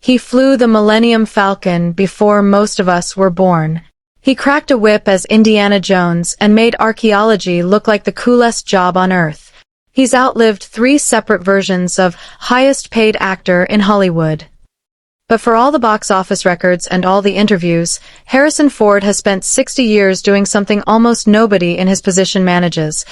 He flew the Millennium Falcon before most of us were born. He cracked a whip as Indiana Jones and made archaeology look like the coolest job on earth. He's outlived 3 separate versions of highest-paid actor in Hollywood. But for all the box office records and all the interviews, Harrison Ford has spent 60 years doing something almost nobody in his position manages,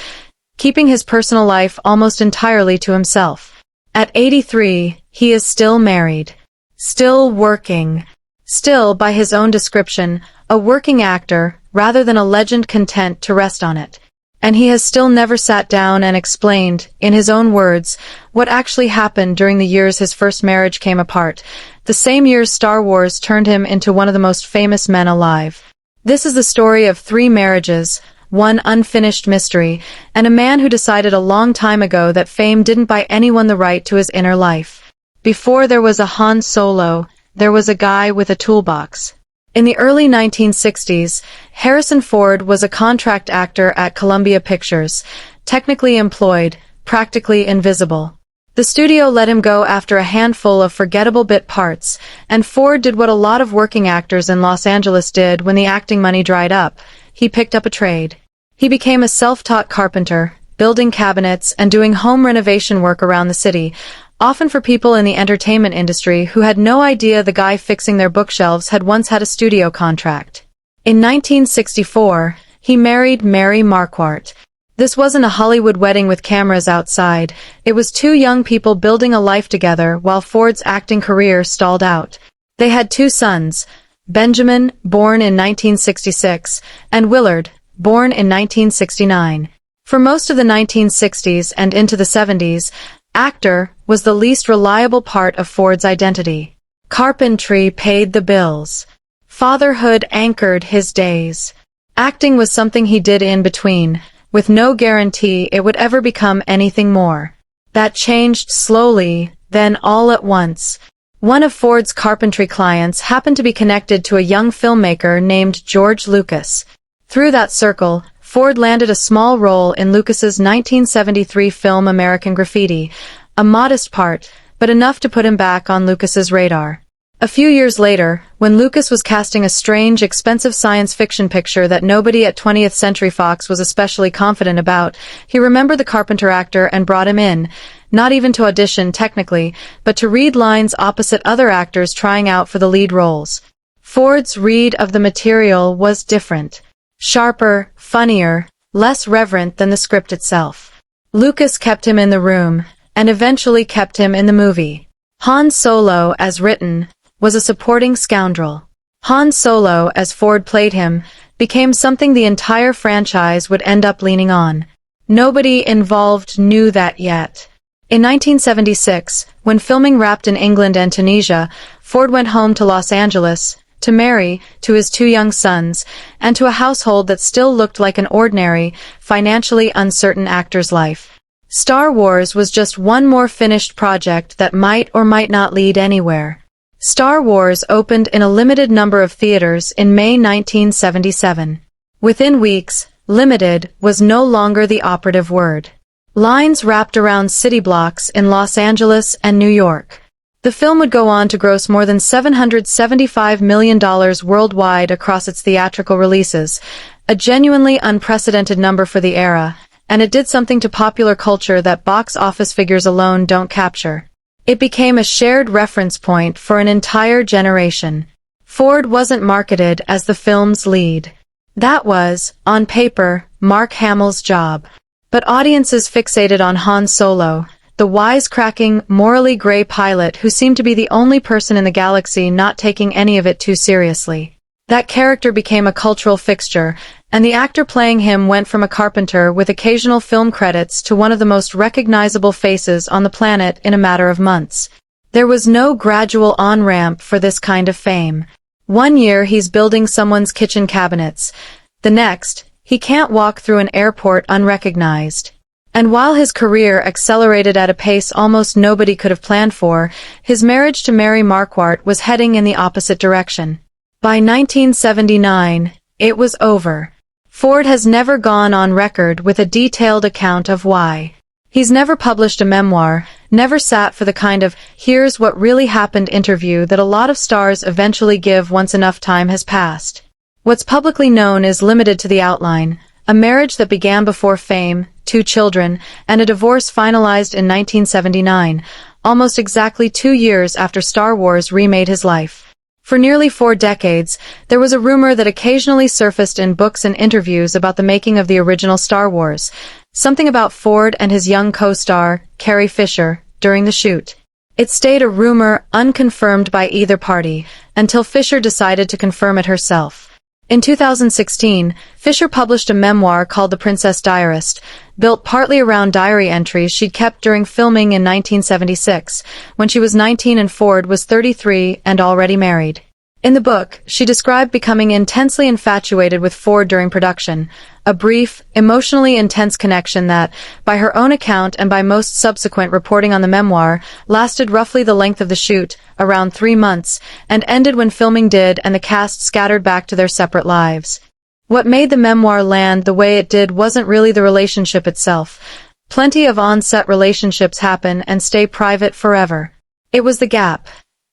keeping his personal life almost entirely to himself. At 83, he is still married. Still working. Still, by his own description, a working actor, rather than a legend content to rest on it. And he has still never sat down and explained, in his own words, what actually happened during the years his first marriage came apart, the same years Star Wars turned him into one of the most famous men alive. This is the story of 3 marriages, one unfinished mystery, and a man who decided a long time ago that fame didn't buy anyone the right to his inner life. Before there was a Han Solo, there was a guy with a toolbox. In the early 1960s, Harrison Ford was a contract actor at Columbia Pictures, technically employed, practically invisible. The studio let him go after a handful of forgettable bit parts, and Ford did what a lot of working actors in Los Angeles did when the acting money dried up. He picked up a trade. He became a self-taught carpenter, building cabinets and doing home renovation work around the city, often for people in the entertainment industry who had no idea the guy fixing their bookshelves had once had a studio contract. In 1964, he married Mary Marquardt. This wasn't a Hollywood wedding with cameras outside. It was 2 young people building a life together while Ford's acting career stalled out. They had 2 sons, Benjamin, born in 1966, and Willard, born in 1969. For most of the 1960s and into the 70s, actor was the least reliable part of Ford's identity. Carpentry paid the bills. Fatherhood anchored his days. Acting was something he did in between, with no guarantee it would ever become anything more. That changed slowly, then all at once. One of Ford's carpentry clients happened to be connected to a young filmmaker named George Lucas. Through that circle, Ford landed a small role in Lucas's 1973 film American Graffiti, a modest part, but enough to put him back on Lucas's radar. A few years later, when Lucas was casting a strange, expensive science fiction picture that nobody at 20th Century Fox was especially confident about, he remembered the carpenter actor and brought him in, not even to audition technically, but to read lines opposite other actors trying out for the lead roles. Ford's read of the material was different. Sharper, funnier, less reverent than the script itself. Lucas kept him in the room, and eventually kept him in the movie. Han Solo, as written, was a supporting scoundrel. Han Solo, as Ford played him, became something the entire franchise would end up leaning on. Nobody involved knew that yet. In 1976, when filming wrapped in England and Tunisia, Ford went home to Los Angeles, to Mary, to his 2 young sons, and to a household that still looked like an ordinary, financially uncertain actor's life. Star Wars was just one more finished project that might or might not lead anywhere. Star Wars opened in a limited number of theaters in May 1977. Within weeks, limited was no longer the operative word. Lines wrapped around city blocks in Los Angeles and New York. The film would go on to gross more than $775 million worldwide across its theatrical releases, a genuinely unprecedented number for the era, and it did something to popular culture that box office figures alone don't capture. It became a shared reference point for an entire generation. Ford wasn't marketed as the film's lead. That was, on paper, Mark Hamill's job. But audiences fixated on Han Solo, the wisecracking, morally gray pilot who seemed to be the only person in the galaxy not taking any of it too seriously. That character became a cultural fixture, and the actor playing him went from a carpenter with occasional film credits to one of the most recognizable faces on the planet in a matter of months. There was no gradual on-ramp for this kind of fame. One year he's building someone's kitchen cabinets. The next, he can't walk through an airport unrecognized. And while his career accelerated at a pace almost nobody could have planned for, his marriage to Mary Marquardt was heading in the opposite direction. By 1979, it was over. Ford has never gone on record with a detailed account of why. He's never published a memoir, never sat for the kind of "here's what really happened" interview that a lot of stars eventually give once enough time has passed. What's publicly known is limited to the outline: a marriage that began before fame, 2 children, and a divorce finalized in 1979, almost exactly 2 years after Star Wars remade his life. For nearly 4 decades, there was a rumor that occasionally surfaced in books and interviews about the making of the original Star Wars, something about Ford and his young co-star, Carrie Fisher, during the shoot. It stayed a rumor, unconfirmed by either party, until Fisher decided to confirm it herself. In 2016, Fisher published a memoir called The Princess Diarist, built partly around diary entries she'd kept during filming in 1976, when she was 19 and Ford was 33 and already married. In the book, she described becoming intensely infatuated with Ford during production, a brief, emotionally intense connection that, by her own account and by most subsequent reporting on the memoir, lasted roughly the length of the shoot, around 3 months, and ended when filming did and the cast scattered back to their separate lives. What made the memoir land the way it did wasn't really the relationship itself. Plenty of on-set relationships happen and stay private forever. It was the gap.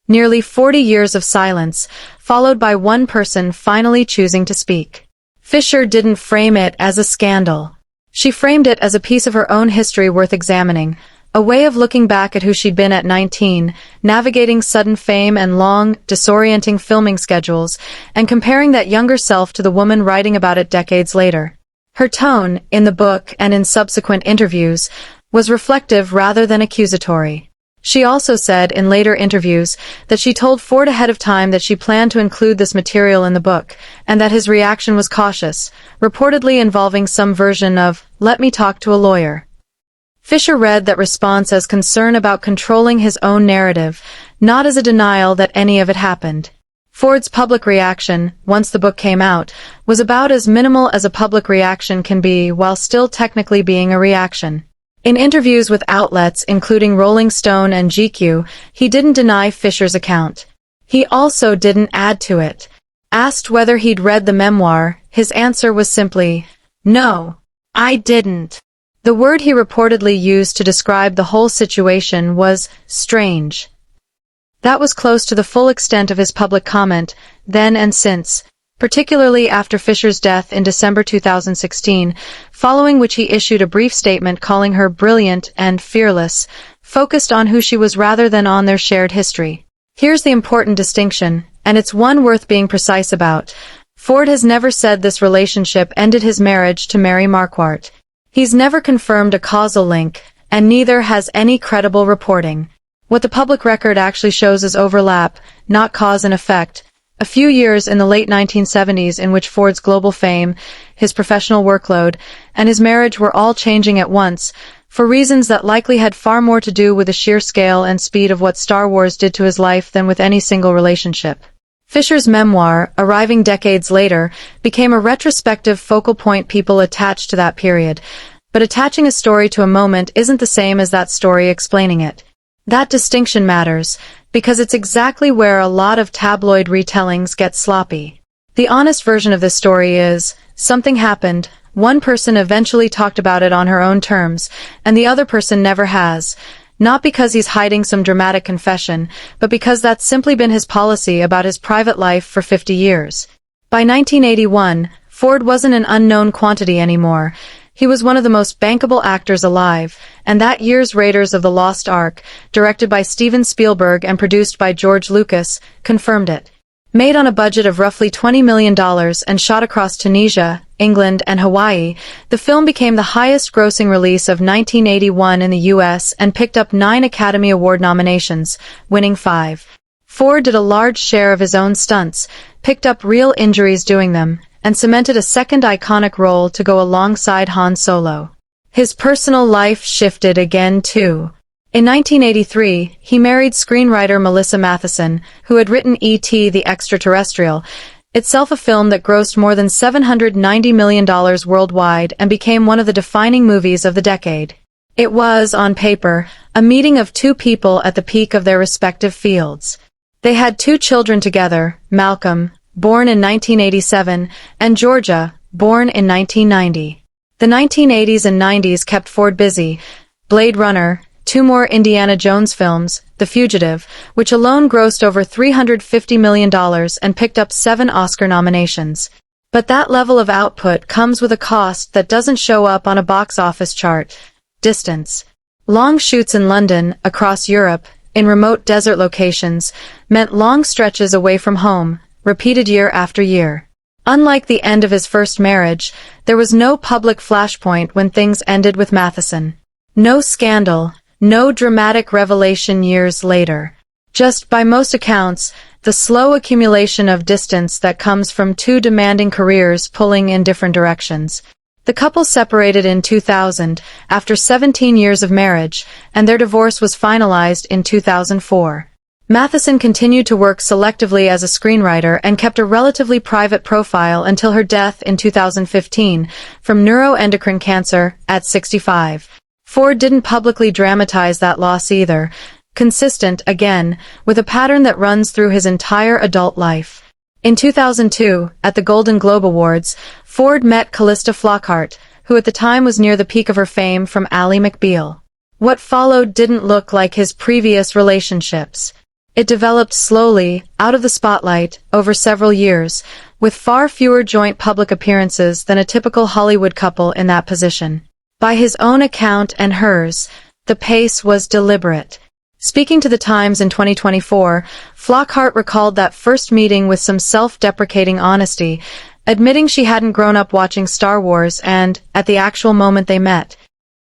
Nearly 40 years of silence, followed by one person finally choosing to speak. Fisher didn't frame it as a scandal. She framed it as a piece of her own history worth examining, a way of looking back at who she'd been at 19, navigating sudden fame and long, disorienting filming schedules, and comparing that younger self to the woman writing about it decades later. Her tone, in the book and in subsequent interviews, was reflective rather than accusatory. She also said in later interviews that she told Ford ahead of time that she planned to include this material in the book, and that his reaction was cautious, reportedly involving some version of, "Let me talk to a lawyer." Fisher read that response as concern about controlling his own narrative, not as a denial that any of it happened. Ford's public reaction, once the book came out, was about as minimal as a public reaction can be while still technically being a reaction. In interviews with outlets including Rolling Stone and GQ, he didn't deny Fisher's account. He also didn't add to it. Asked whether he'd read the memoir, his answer was simply, "No, I didn't." The word he reportedly used to describe the whole situation was strange. That was close to the full extent of his public comment, then and since, particularly after Fisher's death in December 2016, following which he issued a brief statement calling her brilliant and fearless, focused on who she was rather than on their shared history. Here's the important distinction, and it's one worth being precise about. Ford has never said this relationship ended his marriage to Mary Marquardt. He's never confirmed a causal link, and neither has any credible reporting. What the public record actually shows is overlap, not cause and effect. A few years in the late 1970s in which Ford's global fame, his professional workload, and his marriage were all changing at once, for reasons that likely had far more to do with the sheer scale and speed of what Star Wars did to his life than with any single relationship. Fisher's memoir, arriving decades later, became a retrospective focal point people attached to that period, but attaching a story to a moment isn't the same as that story explaining it. That distinction matters, because it's exactly where a lot of tabloid retellings get sloppy. The honest version of this story is, something happened, one person eventually talked about it on her own terms, and the other person never has, not because he's hiding some dramatic confession, but because that's simply been his policy about his private life for 50 years. By 1981, Ford wasn't an unknown quantity anymore. He was one of the most bankable actors alive, and that year's Raiders of the Lost Ark, directed by Steven Spielberg and produced by George Lucas, confirmed it. Made on a budget of roughly $20 million and shot across Tunisia, England, and Hawaii, the film became the highest-grossing release of 1981 in the U.S. and picked up 9 Academy Award nominations, winning 5. Ford did a large share of his own stunts, picked up real injuries doing them, and cemented a second iconic role to go alongside Han Solo. His personal life shifted again, too. In 1983, he married screenwriter Melissa Matheson, who had written E.T. the Extraterrestrial, itself a film that grossed more than $790 million worldwide and became one of the defining movies of the decade. It was, on paper, a meeting of 2 people at the peak of their respective fields. They had 2 children together, Malcolm, born in 1987, and Georgia, born in 1990. The 1980s and 90s kept Ford busy. Blade Runner, two more Indiana Jones films, The Fugitive, which alone grossed over $350 million and picked up 7 Oscar nominations. But that level of output comes with a cost that doesn't show up on a box office chart: distance. Long shoots in London, across Europe, in remote desert locations, meant long stretches away from home, repeated year after year. Unlike the end of his first marriage, there was no public flashpoint when things ended with Matheson. No scandal, no dramatic revelation years later. Just, by most accounts, the slow accumulation of distance that comes from two demanding careers pulling in different directions. The couple separated in 2000, after 17 years of marriage, and their divorce was finalized in 2004. Matheson continued to work selectively as a screenwriter and kept a relatively private profile until her death in 2015, from neuroendocrine cancer, at 65. Ford didn't publicly dramatize that loss either, consistent, again, with a pattern that runs through his entire adult life. In 2002, at the Golden Globe Awards, Ford met Callista Flockhart, who at the time was near the peak of her fame from Ally McBeal. What followed didn't look like his previous relationships. It developed slowly, out of the spotlight, over several years, with far fewer joint public appearances than a typical Hollywood couple in that position. By his own account and hers, the pace was deliberate. Speaking to The Times in 2024, Flockhart recalled that first meeting with some self-deprecating honesty, admitting she hadn't grown up watching Star Wars and, at the actual moment they met,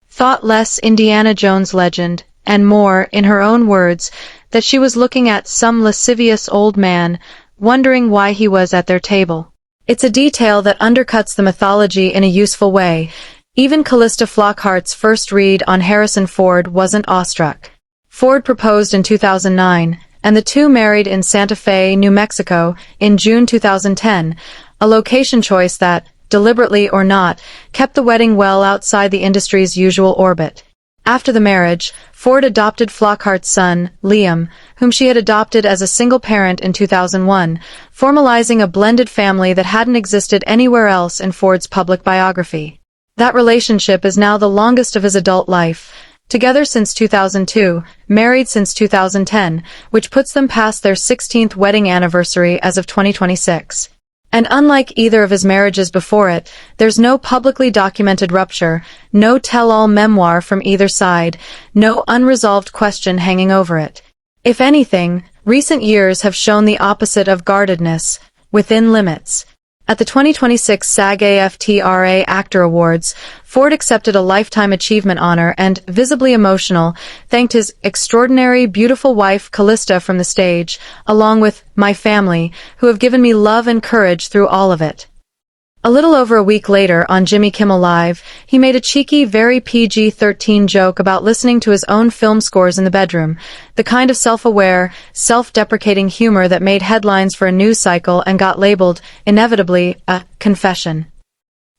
thought less Indiana Jones legend, and more, in her own words, that she was looking at some lascivious old man, wondering why he was at their table. It's a detail that undercuts the mythology in a useful way. Even Callista Flockhart's first read on Harrison Ford wasn't awestruck. Ford proposed in 2009, and the two married in Santa Fe, New Mexico, in June 2010, a location choice that, deliberately or not, kept the wedding well outside the industry's usual orbit. After the marriage, Ford adopted Flockhart's son, Liam, whom she had adopted as a single parent in 2001, formalizing a blended family that hadn't existed anywhere else in Ford's public biography. That relationship is now the longest of his adult life, together since 2002, married since 2010, which puts them past their 16th wedding anniversary as of 2026. And unlike either of his marriages before it, there's no publicly documented rupture, no tell-all memoir from either side, no unresolved question hanging over it. If anything, recent years have shown the opposite of guardedness, within limits. At the 2026 SAG-AFTRA Actor Awards, Ford accepted a Lifetime Achievement honor and, visibly emotional, thanked his extraordinary, beautiful wife Callista from the stage, along with my family, who have given me love and courage through all of it. A little over a week later, on Jimmy Kimmel Live, he made a cheeky, very PG-13 joke about listening to his own film scores in the bedroom, the kind of self-aware, self-deprecating humor that made headlines for a news cycle and got labeled, inevitably, a confession.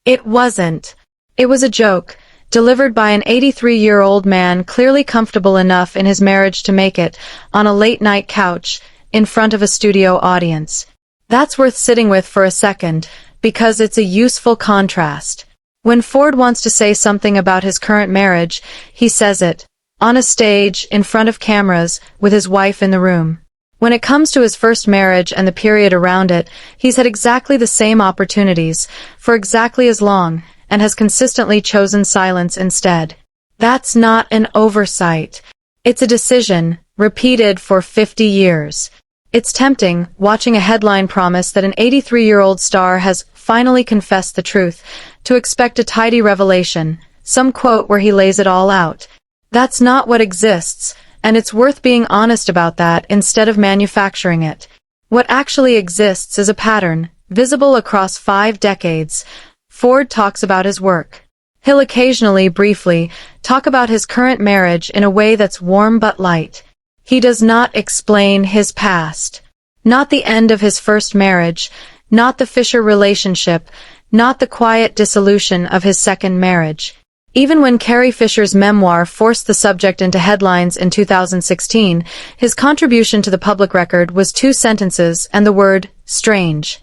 It wasn't. It was a joke, delivered by an 83-year-old man clearly comfortable enough in his marriage to make it, on a late-night couch, in front of a studio audience. That's worth sitting with for a second, because it's a useful contrast. When Ford wants to say something about his current marriage, he says it, on a stage, in front of cameras, with his wife in the room. When it comes to his first marriage and the period around it, he's had exactly the same opportunities, for exactly as long, and has consistently chosen silence instead. That's not an oversight. It's a decision, repeated for 50 years. It's tempting, watching a headline promise that an 83-year-old star has finally confessed the truth, to expect a tidy revelation, some quote where he lays it all out. That's not what exists, and it's worth being honest about that instead of manufacturing it. What actually exists is a pattern, visible across 5 decades. Ford talks about his work. He'll occasionally, briefly, talk about his current marriage in a way that's warm but light. He does not explain his past. Not the end of his first marriage, not the Fisher relationship, not the quiet dissolution of his second marriage. Even when Carrie Fisher's memoir forced the subject into headlines in 2016, his contribution to the public record was 2 sentences and the word, strange.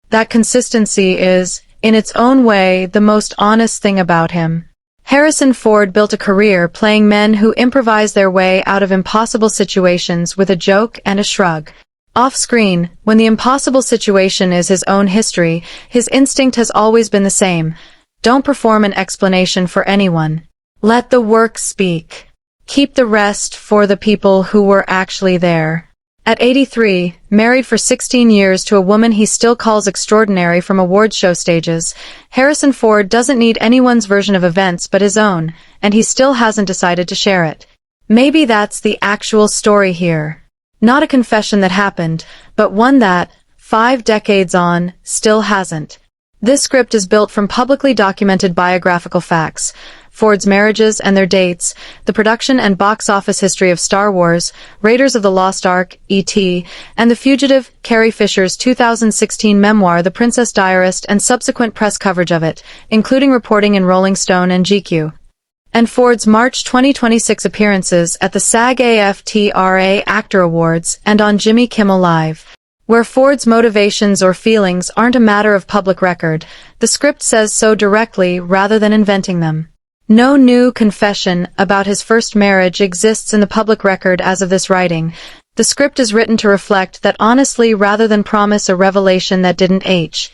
That consistency is, in its own way, the most honest thing about him. Harrison Ford built a career playing men who improvise their way out of impossible situations with a joke and a shrug. Off-screen, when the impossible situation is his own history, his instinct has always been the same. Don't perform an explanation for anyone. Let the work speak. Keep the rest for the people who were actually there. At 83, married for 16 years to a woman he still calls extraordinary from award show stages, Harrison Ford doesn't need anyone's version of events but his own, and he still hasn't decided to share it. Maybe that's the actual story here. Not a confession that happened, but one that, 5 decades on, still hasn't. This script is built from publicly documented biographical facts: Ford's marriages and their dates, the production and box office history of Star Wars, Raiders of the Lost Ark, E.T., and The Fugitive, Carrie Fisher's 2016 memoir The Princess Diarist, and subsequent press coverage of it, including reporting in Rolling Stone and GQ. And Ford's March 2026 appearances at the SAG-AFTRA Actor Awards and on Jimmy Kimmel Live. Where Ford's motivations or feelings aren't a matter of public record, the script says so directly rather than inventing them. No new confession about his first marriage exists in the public record as of this writing. The script is written to reflect that honestly rather than promise a revelation that didn't age.